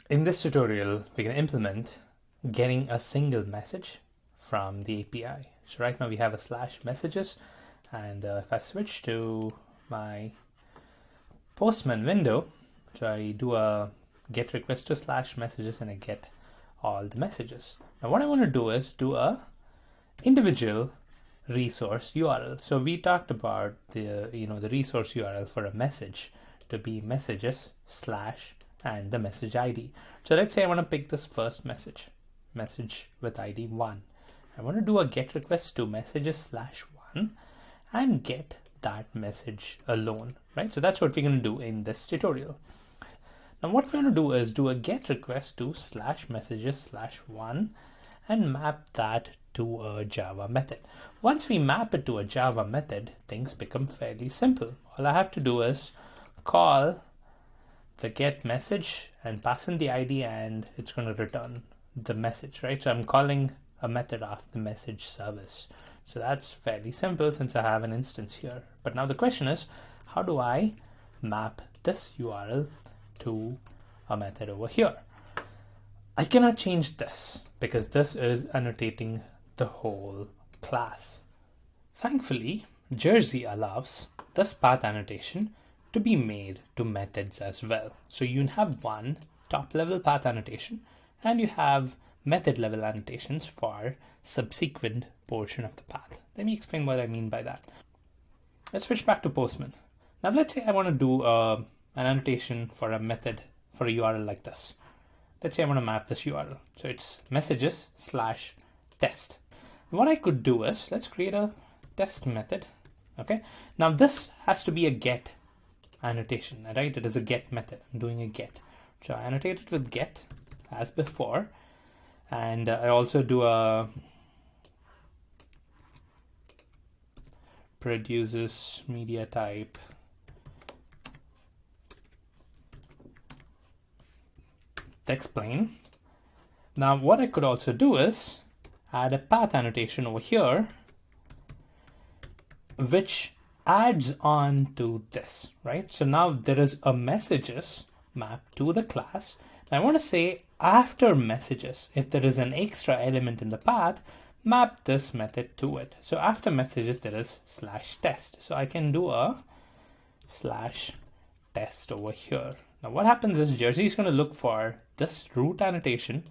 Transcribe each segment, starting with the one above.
In this tutorial, we're going to implement getting a single message from the API. So right now we have a slash messages, and if I switch to my Postman window, so I do a get request to slash messages and I get all the messages. Now what I want to do is do a individual resource URL. So we talked about the resource URL for a message to be messages slash and the message ID. So let's say I want to pick this first message with ID 1. I want to do a get request to messages slash 1 and get that message alone, right? So that's what we're going to do in this tutorial. Now what we're going to do is do a get request to slash messages slash 1 and map that to a Java method. Once we map it to a Java method, things become fairly simple. All I have to do is call the get message and pass in the ID, and it's going to return the message, right? So I'm calling a method of the message service. So that's fairly simple since I have an instance here. But now the question is, how do I map this URL to a method over here? I cannot change this because this is annotating the whole class. Thankfully, Jersey allows this path annotation to be made to methods as well. So you have one top level path annotation and you have method level annotations for subsequent portion of the path. Let me explain what I mean by that. Let's switch back to Postman. Now let's say I want to do an annotation for a method for a URL like this. Let's say I want to map this URL. So it's messages slash test. What I could do is let's create a test method. Okay. Now this has to be a get annotation, right? It is a get method. I'm doing a get. So I annotate it with get as before. And I also do a produces media type text plain. Now what I could also do is add a path annotation over here which adds on to this, right? So now there is a messages map to the class. I want to say after messages, if there is an extra element in the path, map this method to it. So after messages, there is slash test. So I can do a slash test over here. Now what happens is Jersey is going to look for this root annotation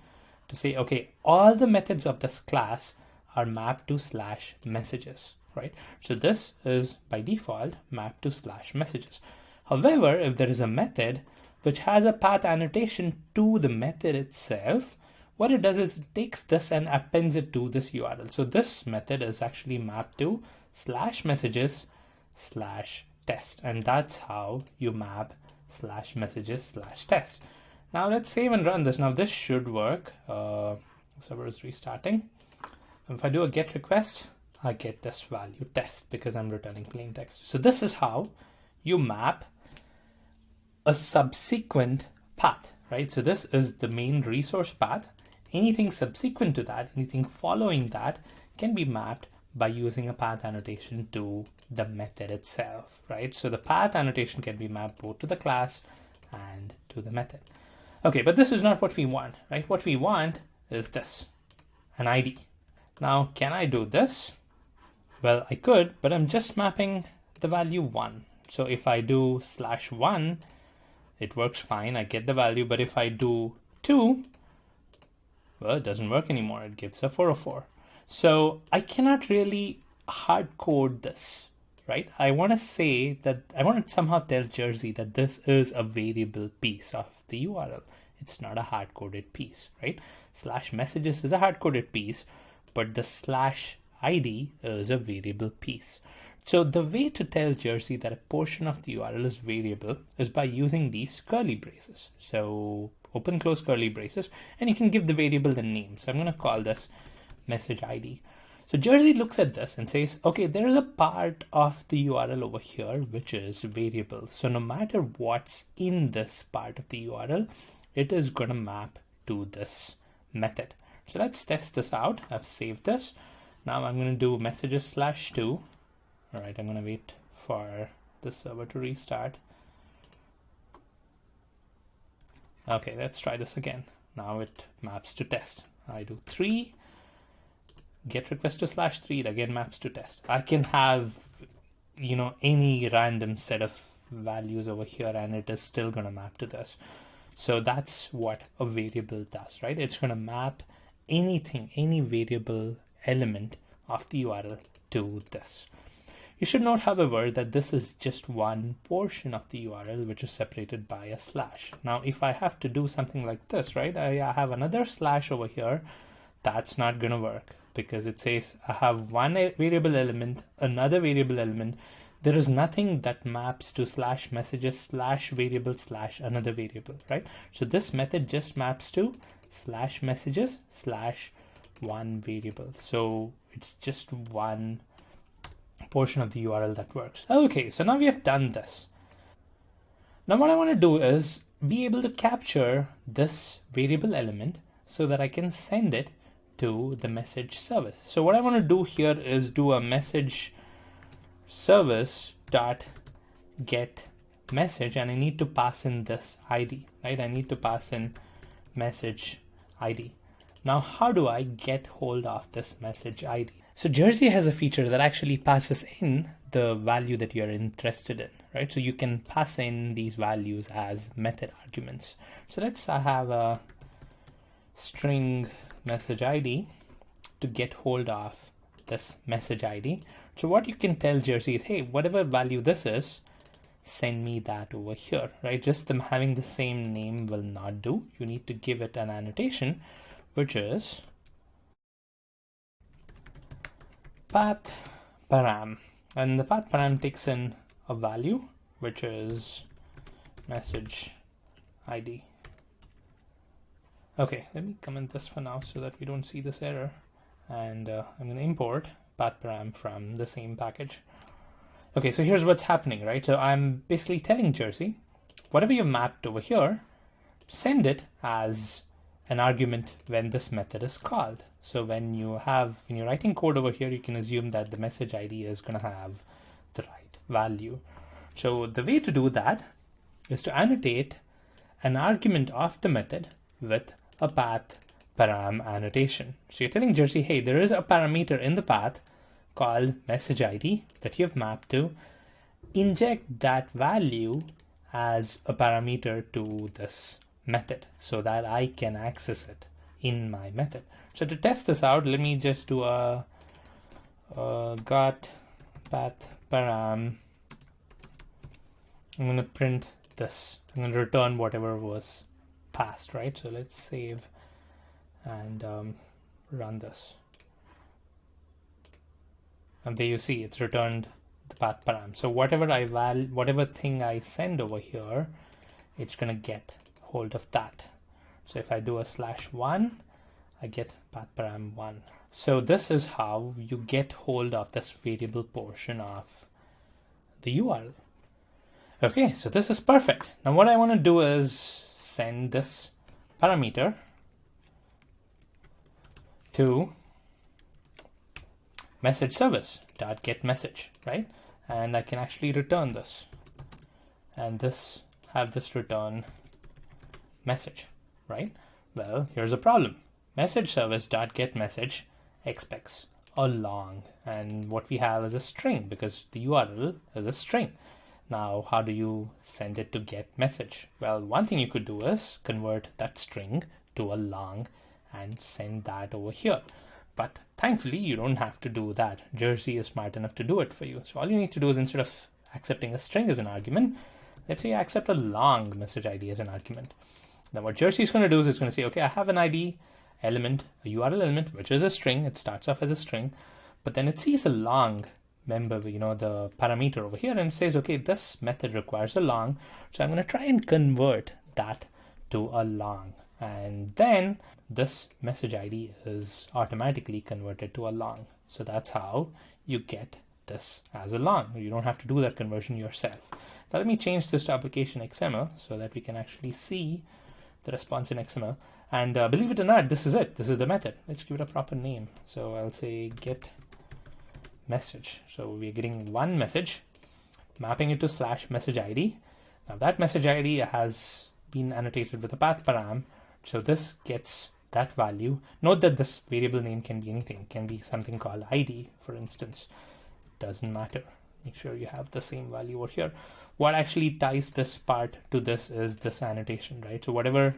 to say, okay, all the methods of this class are mapped to slash messages, right? So this is by default mapped to slash messages. However, if there is a method which has a path annotation to the method itself, what it does is it takes this and appends it to this URL. So this method is actually mapped to slash messages slash test. And that's how you map slash messages slash test. Now let's save and run this. Now this should work. Server is restarting. If I do a get request, I get this value test because I'm returning plain text. So this is how you map a subsequent path, right? So this is the main resource path. Anything subsequent to that, anything following that can be mapped by using a path annotation to the method itself, right? So the path annotation can be mapped both to the class and to the method. Okay, but this is not what we want, right? What we want is this, an ID. Now, can I do this? Well, I could, but I'm just mapping the value 1. So if I do slash 1, it works fine. I get the value. But if I do 2, well, it doesn't work anymore. It gives a 404. So I cannot really hard code this, right? I want to say that I want to somehow tell Jersey that this is a variable piece of the URL. It's not a hard coded piece, right? Slash messages is a hard coded piece, but the slash ID is a variable piece. So the way to tell Jersey that a portion of the URL is variable is by using these curly braces. So open, close curly braces, and you can give the variable the name. So I'm going to call this message ID. So Jersey looks at this and says, okay, there is a part of the URL over here which is variable. So no matter what's in this part of the URL, it is going to map to this method. So let's test this out. I've saved this. Now I'm going to do messages slash 2. All right, I'm going to wait for the server to restart. Okay, let's try this again. Now it maps to test. I do 3, get request to /3, it again maps to test. I can have, any random set of values over here and it is still going to map to this. So that's what a variable does, right? It's going to map anything, any variable element of the URL to this. You should note, however, that this is just one portion of the URL which is separated by a slash. Now, if I have to do something like this, right, I have another slash over here, that's not going to work because it says I have one variable element, another variable element. There is nothing that maps to /messages /variable /another variable, right? So this method just maps to /messages /one variable. So it's just one portion of the URL that works. Okay, so now we have done this. Now what I want to do is be able to capture this variable element so that I can send it to the message service. So what I want to do here is do a message service dot get message, and I need to pass in this ID, right? I need to pass in message ID. Now, how do I get hold of this message ID? So Jersey has a feature that actually passes in the value that you're interested in, right? So you can pass in these values as method arguments. So let's have a string message ID to get hold of this message ID. So what you can tell Jersey is, hey, whatever value this is, send me that over here, right? Just them having the same name will not do. You need to give it an annotation, which is path param. And the path param takes in a value, which is message ID. Okay, let me comment this for now so that we don't see this error. And I'm going to import path param from the same package. Okay, so here's what's happening, right? So I'm basically telling Jersey, whatever you mapped over here, send it as an argument when this method is called. So when you're writing code over here, you can assume that the message ID is going to have the right value. So the way to do that is to annotate an argument of the method with a path param annotation. So you're telling Jersey, hey, there is a parameter in the path called message ID that you've mapped to. Inject that value as a parameter to this method so that I can access it in my method. So to test this out, let me just do a got path param. I'm going to print this. I'm going to return whatever was passed, right? So let's save and run this. And there you see it's returned the path param. So whatever thing I send over here, it's going to get hold of that. So if I do a /1, I get path param 1. So this is how you get hold of this variable portion of the URL. Okay, so this is perfect. Now what I want to do is send this parameter to message service dot get message, right? And I can actually return this and have this return message, right? Well, here's a problem. Message service dot get message expects a long, and what we have is a string because the URL is a string. Now, how do you send it to get message? Well, one thing you could do is convert that string to a long and send that over here. But thankfully, you don't have to do that. Jersey is smart enough to do it for you. So all you need to do is, instead of accepting a string as an argument, let's say I accept a long message ID as an argument. Then what Jersey is going to do is it's going to say, okay, I have an ID element, a URL element, which is a string. It starts off as a string, but then it sees a long member, the parameter over here, and it says, okay, this method requires a long. So I'm going to try and convert that to a long. And then this message ID is automatically converted to a long. So that's how you get this as a long. You don't have to do that conversion yourself. Now let me change this to application XML so that we can actually see the response in XML. And believe it or not, this is it. This is the method. Let's give it a proper name. So I'll say get message. So we're getting one message, mapping it to /message ID. Now that message ID has been annotated with a path param. So this gets that value. Note that this variable name can be anything. It can be something called ID, for instance. Doesn't matter. Make sure you have the same value over here. What actually ties this part to this is this annotation, right? So whatever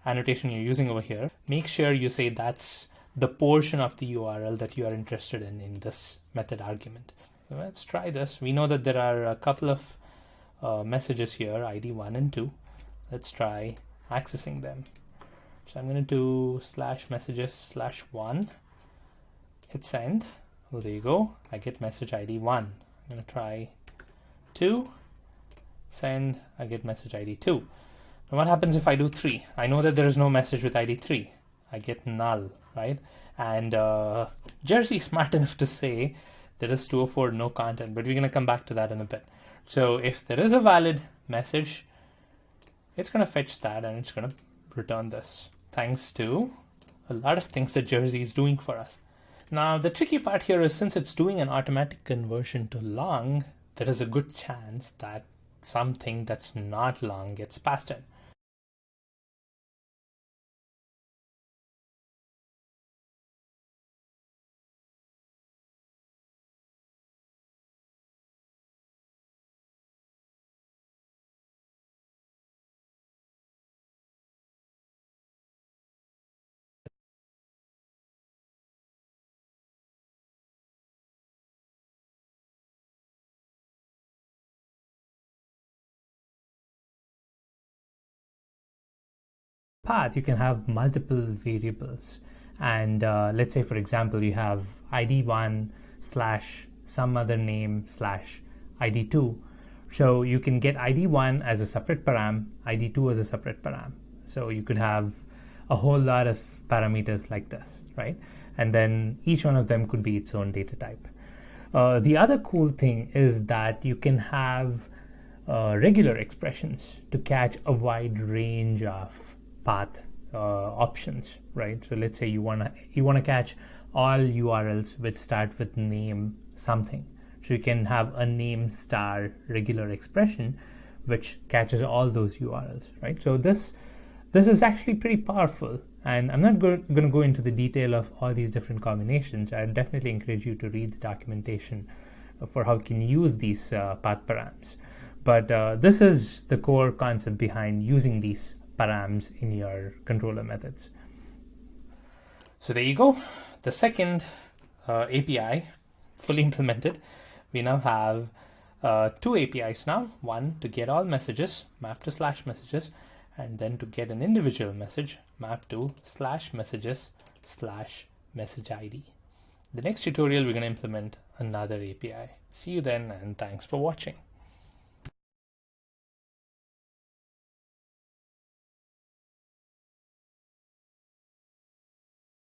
annotation you're using over here, make sure you say that's the portion of the URL that you are interested in this method argument. So let's try this. We know that there are a couple of messages here, ID 1 and 2. Let's try accessing them. So I'm going to do /messages/1, hit send. Well, there you go. I get message ID 1. I'm going to try 2, send, I get message ID 2. Now what happens if I do 3? I know that there is no message with ID 3. I get null, right? And Jersey is smart enough to say there is 204 no content, but we're going to come back to that in a bit. So if there is a valid message, it's going to fetch that and it's going to return this, thanks to a lot of things that Jersey is doing for us. Now, the tricky part here is since it's doing an automatic conversion to long, there is a good chance that something that's not long gets passed in. Path, you can have multiple variables, and let's say for example you have id1 / some other name / id2. So you can get id1 as a separate param, id2 as a separate param. So you could have a whole lot of parameters like this, right? And then each one of them could be its own data type. The other cool thing is that you can have regular expressions to catch a wide range of path options, right? So let's say you wanna catch all URLs which start with name something. So you can have a name star regular expression which catches all those URLs, right? So this is actually pretty powerful, and I'm not going to go into the detail of all these different combinations. I definitely encourage you to read the documentation for how you can use these path params. But this is the core concept behind using these params in your controller methods. So there you go. The second API fully implemented. We now have two APIs now. One to get all messages, map to /messages, and then to get an individual message, map to /messages/message ID. The next tutorial, we're going to implement another API. See you then, and thanks for watching.